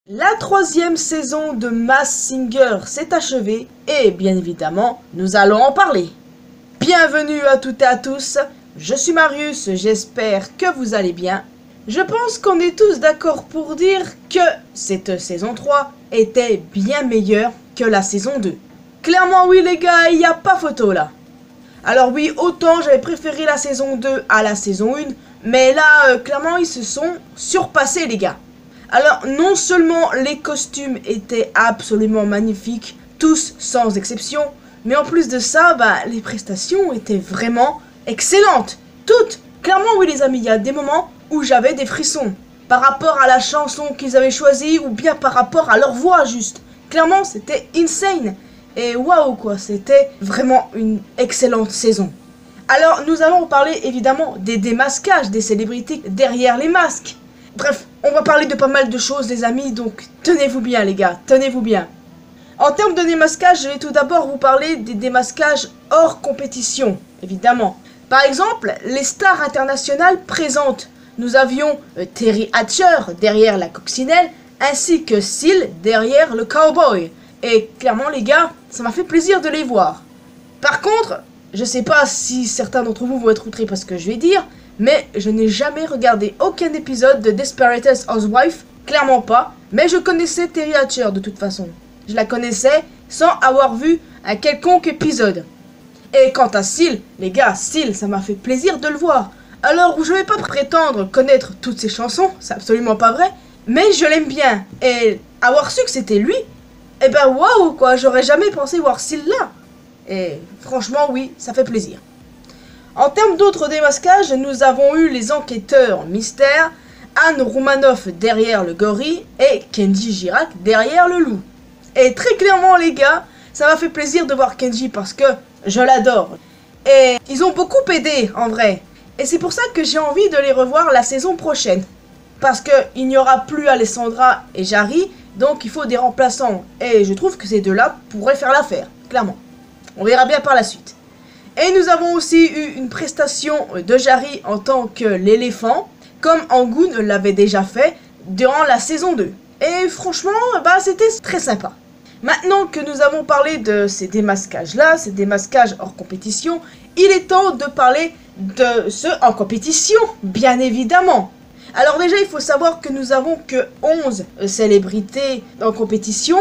La troisième saison de Masked Singer s'est achevée et bien évidemment, nous allons en parler. Bienvenue à toutes et à tous, je suis Marius, j'espère que vous allez bien. Je pense qu'on est tous d'accord pour dire que cette saison 3 était bien meilleure que la saison 2. Clairement oui les gars, il n'y a pas photo là. Alors oui, autant j'avais préféré la saison 2 à la saison 1, mais là, clairement ils se sont surpassés les gars. Alors, non seulement les costumes étaient absolument magnifiques, tous sans exception, mais en plus de ça, les prestations étaient vraiment excellentes. Toutes. Clairement, oui les amis, il y a des moments où j'avais des frissons. Par rapport à la chanson qu'ils avaient choisie, ou bien par rapport à leur voix juste. Clairement, c'était insane. Et waouh quoi, c'était vraiment une excellente saison. Alors, nous allons parler évidemment des démasquages des célébrités derrière les masques. Bref, on va parler de pas mal de choses les amis, donc tenez-vous bien les gars, tenez-vous bien. En termes de démasquage, je vais tout d'abord vous parler des démasquages hors compétition, évidemment. Par exemple, les stars internationales présentes. Nous avions Terry Hatcher derrière la coccinelle, ainsi que Seal derrière le cowboy. Et clairement les gars, ça m'a fait plaisir de les voir. Par contre, je sais pas si certains d'entre vous vont être outrés par ce que je vais dire, mais je n'ai jamais regardé aucun épisode de Desperate Housewives, clairement pas, mais je connaissais Terry Hatcher de toute façon. Je la connaissais sans avoir vu un quelconque épisode. Et quant à Seal, les gars, Seal, ça m'a fait plaisir de le voir. Alors, je vais pas prétendre connaître toutes ses chansons, c'est absolument pas vrai, mais je l'aime bien. Et avoir su que c'était lui, eh ben waouh quoi, j'aurais jamais pensé voir Seal là. Et franchement, oui, ça fait plaisir. En termes d'autres démasquages, nous avons eu les enquêteurs mystères, Anne Romanoff derrière le gorille et Kenji Girac derrière le loup. Et très clairement les gars, ça m'a fait plaisir de voir Kenji parce que je l'adore. Et ils ont beaucoup aidé en vrai. Et c'est pour ça que j'ai envie de les revoir la saison prochaine. Parce qu'il n'y aura plus Alessandra et Jari, donc il faut des remplaçants. Et je trouve que ces deux-là pourraient faire l'affaire, clairement. On verra bien par la suite. Et nous avons aussi eu une prestation de Jari en tant que l'éléphant, comme Angoon l'avait déjà fait durant la saison 2. Et franchement, c'était très sympa. Maintenant que nous avons parlé de ces démasquages-là, ces démasquages hors compétition, il est temps de parler de ceux en compétition, bien évidemment. Alors déjà, il faut savoir que nous avons que 11 célébrités en compétition.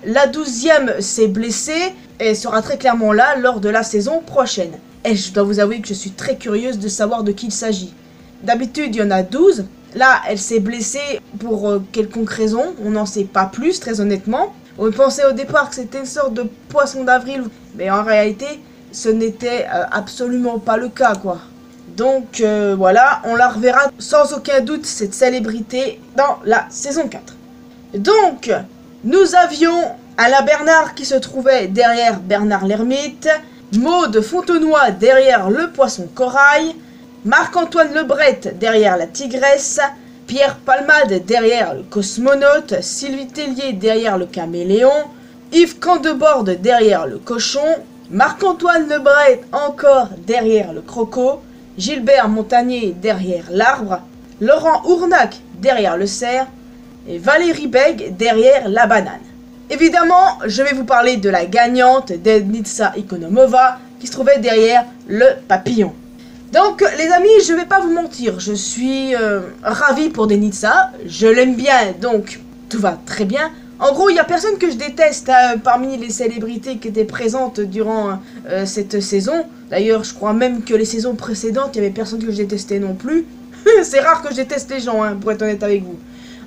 La 12e s'est blessée et sera très clairement là lors de la saison prochaine. Et je dois vous avouer que je suis très curieuse de savoir de qui il s'agit. D'habitude, il y en a 12. Là, elle s'est blessée pour quelconque raison. On n'en sait pas plus, très honnêtement. On pensait au départ que c'était une sorte de poisson d'avril. Mais en réalité, ce n'était absolument pas le cas, quoi. Donc, voilà, on la reverra sans aucun doute, cette célébrité, dans la saison 4. Donc, nous avions Alain Bernard qui se trouvait derrière Bernard l'Ermite, Maude Fontenoy derrière le poisson corail, Marc-Antoine Lebret derrière la tigresse, Pierre Palmade derrière le cosmonaute, Sylvie Tellier derrière le caméléon, Yves Candeborde derrière le cochon, Marc-Antoine Lebret encore derrière le croco, Gilbert Montagnier derrière l'arbre, Laurent Ournac derrière le cerf, et Valérie Bègue derrière la banane. Évidemment, je vais vous parler de la gagnante Denitsa Ikonomova qui se trouvait derrière le papillon. Donc les amis, je vais pas vous mentir, je suis ravi pour Denitsa, je l'aime bien, donc tout va très bien. En gros, il n'y a personne que je déteste parmi les célébrités qui étaient présentes durant cette saison. D'ailleurs, je crois même que les saisons précédentes, il n'y avait personne que je détestais non plus. C'est rare que je déteste les gens, pour être honnête avec vous.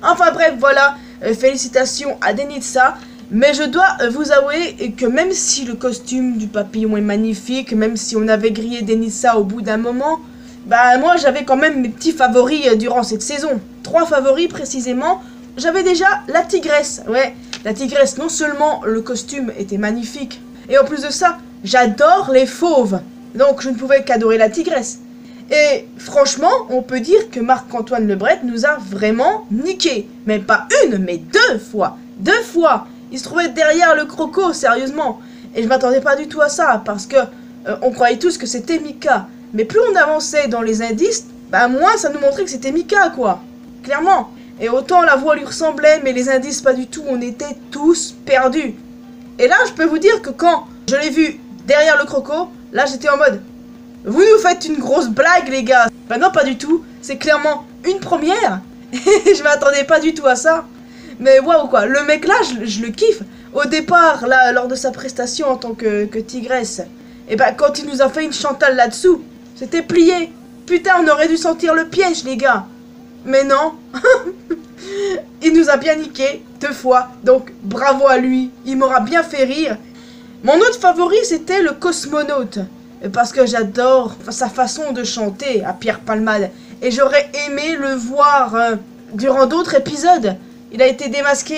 Enfin bref, voilà, félicitations à Denitsa. Mais je dois vous avouer que même si le costume du papillon est magnifique, même si on avait grillé Denitsa au bout d'un moment, moi j'avais quand même mes petits favoris durant cette saison. 3 favoris précisément. J'avais déjà la tigresse. Ouais, la tigresse, non seulement le costume était magnifique, et en plus de ça, j'adore les fauves. Donc je ne pouvais qu'adorer la tigresse. Et franchement, on peut dire que Marc-Antoine Lebret nous a vraiment niqué. Mais pas une, mais 2 fois. 2 fois. Il se trouvait derrière le croco, sérieusement. Et je m'attendais pas du tout à ça, parce que on croyait tous que c'était Mika. Mais plus on avançait dans les indices, moins ça nous montrait que c'était Mika, quoi. Clairement. Et autant la voix lui ressemblait, mais les indices pas du tout, on était tous perdus. Et là, je peux vous dire que quand je l'ai vu derrière le croco, là j'étais en mode, vous nous faites une grosse blague les gars. Bah non, pas du tout, c'est clairement une première. Et je m'attendais pas du tout à ça. Mais waouh quoi, le mec là, je le kiffe. Au départ, là, lors de sa prestation en tant que tigresse, et bah quand il nous a fait une Chantal là-dessous, c'était plié. Putain, on aurait dû sentir le piège les gars. Mais non. Il nous a bien niqué 2 fois, donc bravo à lui, il m'aura bien fait rire. Mon autre favori c'était le cosmonaute, parce que j'adore sa façon de chanter à Pierre Palmade, et j'aurais aimé le voir durant d'autres épisodes. Il a été démasqué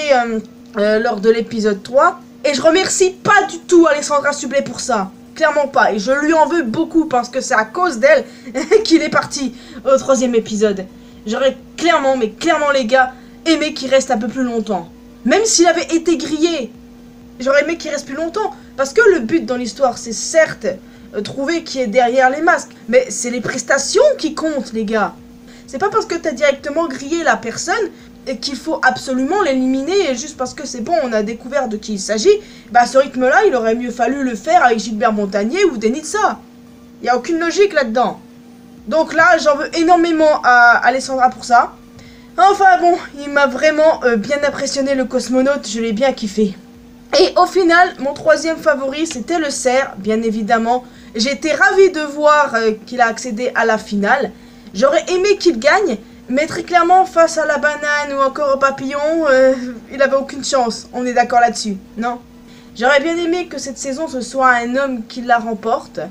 lors de l'épisode 3, et je remercie pas du tout Alessandra Sublet pour ça, clairement pas, et je lui en veux beaucoup parce que c'est à cause d'elle qu'il est parti au 3e épisode. J'aurais clairement, mais clairement les gars, aimé qu'il reste un peu plus longtemps. Même s'il avait été grillé, j'aurais aimé qu'il reste plus longtemps. Parce que le but dans l'histoire, c'est certes trouver qui est derrière les masques. Mais c'est les prestations qui comptent, les gars. C'est pas parce que t'as directement grillé la personne et qu'il faut absolument l'éliminer. Et juste parce que c'est bon, on a découvert de qui il s'agit. Bah à ce rythme-là, il aurait mieux fallu le faire avec Gilbert Montagnier ou Denitsa. Il n'y a aucune logique là-dedans. Donc là, j'en veux énormément à Alessandra pour ça. Enfin bon, il m'a vraiment bien impressionné le cosmonaute, je l'ai bien kiffé. Et au final, mon 3e favori, c'était le cerf, bien évidemment. J'étais ravie de voir qu'il a accédé à la finale. J'aurais aimé qu'il gagne, mais très clairement, face à la banane ou encore au papillon, il avait aucune chance. On est d'accord là-dessus, non? J'aurais bien aimé que cette saison, ce soit un homme qui la remporte.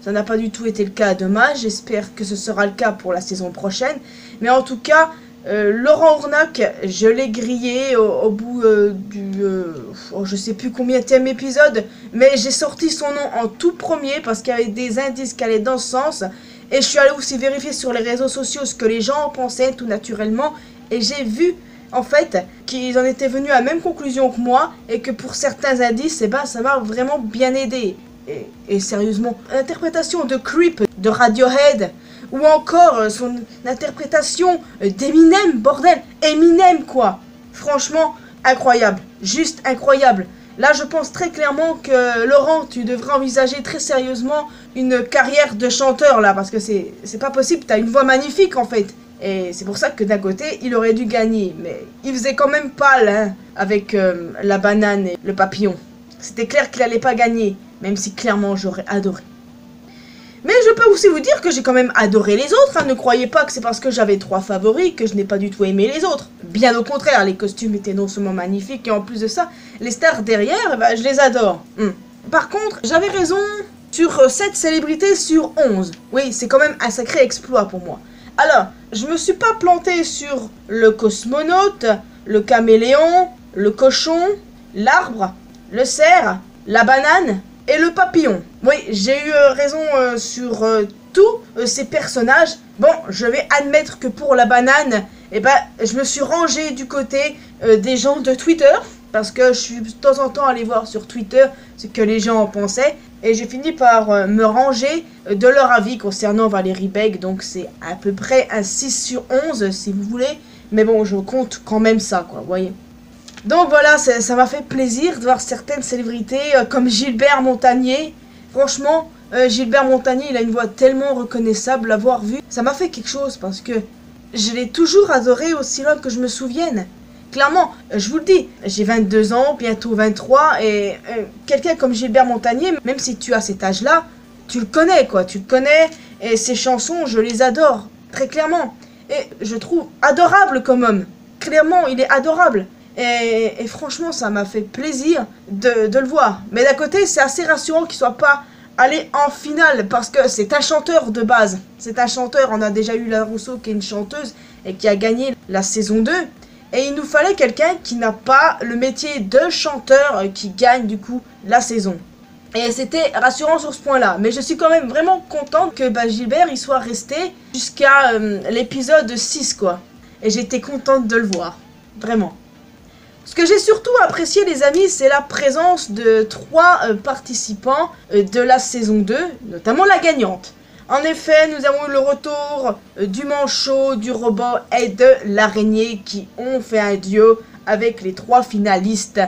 Ça n'a pas du tout été le cas, dommage. J'espère que ce sera le cas pour la saison prochaine. Mais en tout cas, Laurent Ournac, je l'ai grillé au bout je sais plus combienième épisode. Mais j'ai sorti son nom en tout premier parce qu'il y avait des indices qui allaient dans ce sens. Et je suis allé aussi vérifier sur les réseaux sociaux ce que les gens en pensaient tout naturellement. Et j'ai vu en fait qu'ils en étaient venus à la même conclusion que moi. Et que pour certains indices, eh ben, ça m'a vraiment bien aidé. Et sérieusement, l'interprétation de Creep de Radiohead, ou encore son interprétation d'Eminem, bordel, Eminem quoi. Franchement, incroyable, juste incroyable. Là, je pense très clairement que Laurent, tu devrais envisager très sérieusement une carrière de chanteur là, parce que c'est pas possible, t'as une voix magnifique en fait. Et c'est pour ça que d'un côté, il aurait dû gagner, mais il faisait quand même pâle hein, avec la banane et le papillon. C'était clair qu'il allait pas gagner. Même si clairement j'aurais adoré. Mais je peux aussi vous dire que j'ai quand même adoré les autres. Hein. Ne croyez pas que c'est parce que j'avais 3 favoris que je n'ai pas du tout aimé les autres. Bien au contraire, les costumes étaient non seulement magnifiques et en plus de ça, les stars derrière, bah, je les adore. Par contre, j'avais raison sur 7 célébrités sur 11. Oui, c'est quand même un sacré exploit pour moi. Alors, je me suis pas planté sur le cosmonaute, le caméléon, le cochon, l'arbre, le cerf, la banane et le papillon. Oui, j'ai eu raison sur tous ces personnages. Bon, je vais admettre que pour la banane, eh ben, je me suis rangé du côté des gens de Twitter. Parce que je suis de temps en temps allé voir sur Twitter ce que les gens en pensaient. Et j'ai fini par me ranger de leur avis concernant Valérie Beg. Donc c'est à peu près un 6 sur 11 si vous voulez. Mais bon, je compte quand même ça, quoi, vous voyez. Donc voilà, ça m'a fait plaisir de voir certaines célébrités comme Gilbert Montagnier. Franchement, Gilbert Montagnier, il a une voix tellement reconnaissable, l'avoir vu. Ça m'a fait quelque chose parce que je l'ai toujours adoré aussi loin que je me souvienne. Clairement, je vous le dis, j'ai 22 ans, bientôt 23, et quelqu'un comme Gilbert Montagnier, même si tu as cet âge-là, tu le connais quoi, tu le connais, et ses chansons, je les adore, très clairement. Et je trouve adorable comme homme, clairement, il est adorable. Et franchement, ça m'a fait plaisir de le voir. Mais d'un côté, c'est assez rassurant qu'il soit pas allé en finale, parce que c'est un chanteur de base. C'est un chanteur, on a déjà eu La Rousseau qui est une chanteuse, et qui a gagné la saison 2. Et il nous fallait quelqu'un qui n'a pas le métier de chanteur qui gagne du coup la saison. Et c'était rassurant sur ce point-là. Mais je suis quand même vraiment contente que Gilbert il soit resté jusqu'à l'épisode 6 quoi. Et j'étais contente de le voir. Vraiment. Ce que j'ai surtout apprécié les amis, c'est la présence de 3 participants de la saison 2, notamment la gagnante. En effet, nous avons eu le retour du manchot, du robot et de l'araignée qui ont fait un duo avec les 3 finalistes.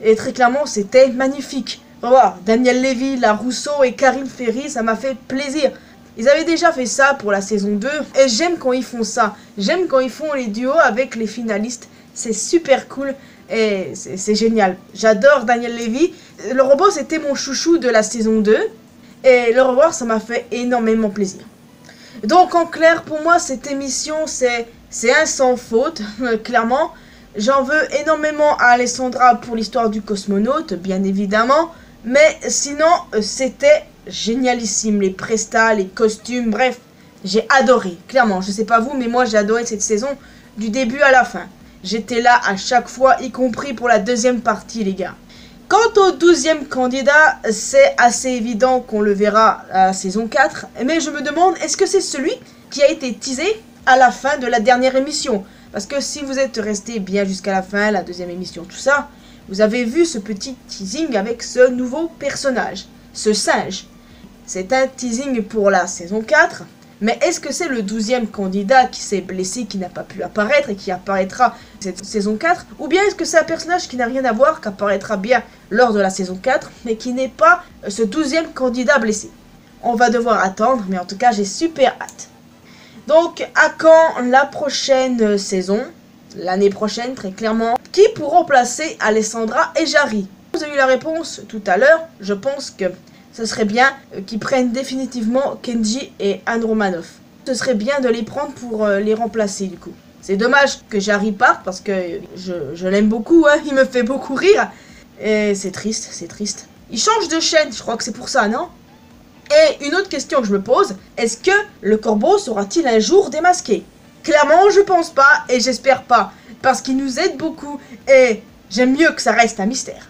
Et très clairement, c'était magnifique. Revoir Daniel Lévy, La Rousseau et Karim Ferry, ça m'a fait plaisir. Ils avaient déjà fait ça pour la saison 2 et j'aime quand ils font ça. J'aime quand ils font les duos avec les finalistes. C'est super cool et c'est génial. J'adore Daniel Lévy. Le robot, c'était mon chouchou de la saison 2. Et le revoir, ça m'a fait énormément plaisir. Donc en clair, pour moi, cette émission, c'est un sans faute, clairement. J'en veux énormément à Alessandra pour l'histoire du cosmonaute, bien évidemment. Mais sinon, c'était génialissime. Les prestats, les costumes, bref, j'ai adoré. Clairement, je sais pas vous, mais moi j'ai adoré cette saison du début à la fin. J'étais là à chaque fois, y compris pour la deuxième partie, les gars. Quant au 12e candidat, c'est assez évident qu'on le verra à la saison 4. Mais je me demande, est-ce que c'est celui qui a été teasé à la fin de la dernière émission? Parce que si vous êtes resté bien jusqu'à la fin, la deuxième émission, tout ça, vous avez vu ce petit teasing avec ce nouveau personnage, ce singe. C'est un teasing pour la saison 4. Mais est-ce que c'est le 12e candidat qui s'est blessé, qui n'a pas pu apparaître et qui apparaîtra cette saison 4? Ou bien est-ce que c'est un personnage qui n'a rien à voir, qui apparaîtra bien lors de la saison 4, mais qui n'est pas ce 12e candidat blessé? On va devoir attendre, mais en tout cas j'ai super hâte. Donc à quand la prochaine saison? L'année prochaine, très clairement. Qui pour remplacer Alessandra et Jarry? Vous avez eu la réponse tout à l'heure. Je pense que ce serait bien qu'ils prennent définitivement Kenji et Anne Romanoff. Ce serait bien de les prendre pour les remplacer du coup. C'est dommage que Jarry parte parce que je l'aime beaucoup, hein, il me fait beaucoup rire. Et c'est triste, c'est triste. Il change de chaîne, je crois que c'est pour ça, non? Et une autre question que je me pose, est-ce que le corbeau sera-t-il un jour démasqué? Clairement, je pense pas et j'espère pas. Parce qu'il nous aide beaucoup et j'aime mieux que ça reste un mystère.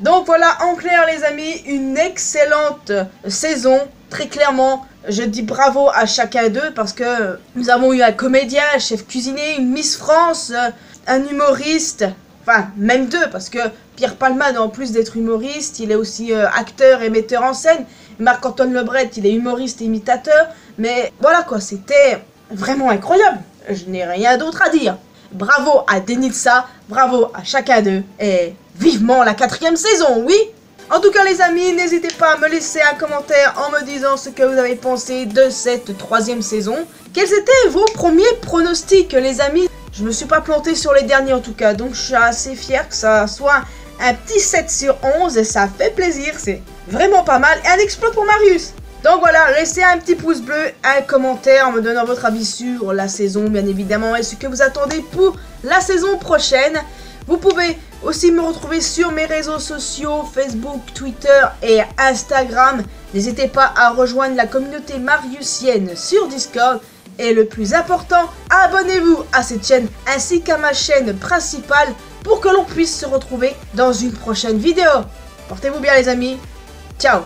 Donc voilà, en clair les amis, une excellente saison. Très clairement, je dis bravo à chacun d'eux parce que nous avons eu un comédien, un chef cuisinier, une Miss France, un humoriste. Enfin, même deux, parce que Pierre Palmade, en plus d'être humoriste, il est aussi acteur et metteur en scène. Marc-Antoine Lebret, il est humoriste et imitateur. Mais voilà quoi, c'était vraiment incroyable. Je n'ai rien d'autre à dire. Bravo à Denitsa, bravo à chacun d'eux, et vivement la 4e saison, oui! En tout cas les amis, n'hésitez pas à me laisser un commentaire en me disant ce que vous avez pensé de cette 3e saison. Quels étaient vos premiers pronostics les amis? Je me suis pas planté sur les derniers en tout cas, donc je suis assez fier que ça soit un petit 7 sur 11, et ça fait plaisir, c'est vraiment pas mal, et un exploit pour Marius! Donc voilà, laissez un petit pouce bleu, un commentaire en me donnant votre avis sur la saison bien évidemment et ce que vous attendez pour la saison prochaine. Vous pouvez aussi me retrouver sur mes réseaux sociaux, Facebook, Twitter et Instagram. N'hésitez pas à rejoindre la communauté mariusienne sur Discord. Et le plus important, abonnez-vous à cette chaîne ainsi qu'à ma chaîne principale pour que l'on puisse se retrouver dans une prochaine vidéo. Portez-vous bien les amis, ciao!